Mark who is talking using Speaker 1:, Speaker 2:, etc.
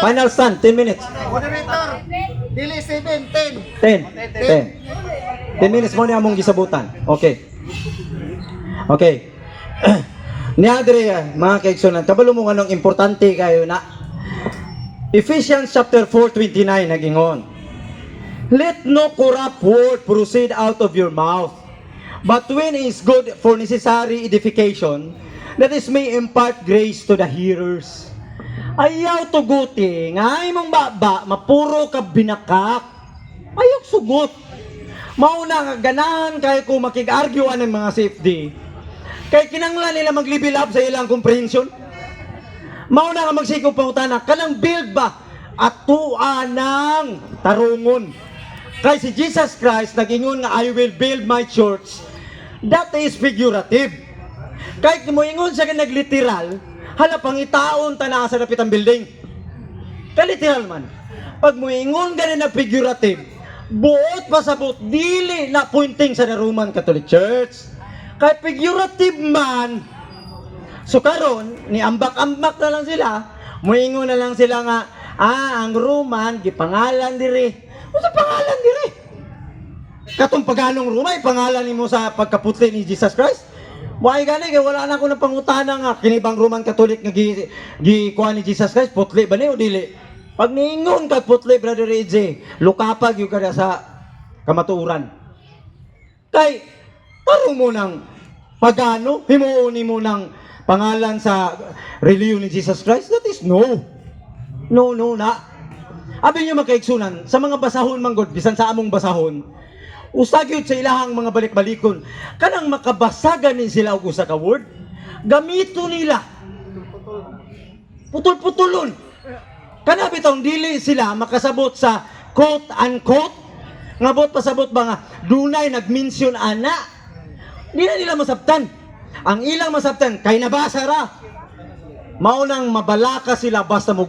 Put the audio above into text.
Speaker 1: Final stand, 10 minutes.
Speaker 2: Moderator, dili 7, 10.
Speaker 1: 10. 10 minutes mo niya among gisabutan. Okay. Okay. Ni Adria, mga kaigsunan, kabalo mo anong importante kayo na Ephesians chapter 4:29 nagingon. Let no corrupt word proceed out of your mouth, but when is good for necessary edification, that is may impart grace to the hearers. Ayaw tuguti, nga imong baba, mapuro ka binakak. Ayaw sugot. Mauna nga ganahan kayo kung makig-arguan ng mga CFD. Kay kinanglan nila mag-level up sa ilang comprehension. Mauna nga magsikop pangutana, kanang build ba? Atuan ng tarungon. Kay si Jesus Christ, nag-ingon nga, I will build my church. That is figurative. Kahit mo ingon siya nag-literal, hala pangitaon tana sa dapit ang building. Ka-literal man. Pag mo ingon ganin na figurative, buot pasabot, dili na pointing sa Roman Catholic Church. Kahit figurative man, so karon ni ambak-ambak na lang sila, moingon na lang sila nga, ang Roman, gipangalan diri. Sa pangalan diri? Katong paganong Roma, pangalan nimo sa pagkaputli ni Jesus Christ? Why gani kay wala na ako ng pangutana nga kinibang Roman Catholic nga gikuha ni Jesus Christ, putli ba ni o dili? Pag niingon ka putli, Brother AJ, lukapag yung kada sa kamatuuran. Kay, tarong mo ng pagano, himuuni mo ng pangalan sa reliyon ni Jesus Christ, that is no. No na. Abi nyo magkaigsunan, sa mga basahon manggod, bisan sa among basahon, usagyod sa ilahang mga balik-balikon, kanang makabasagan ni sila og usa ka word, gamito nila. Putol-putulon. Kana bitong dili sila makasabot sa quote-unquote, nga bot pasabot ba nga, dunay nag-mention ana. Di na nila masabtan. Ang ilang masabtan, kay nabasa ra. Maunang mabalaka sila basta mo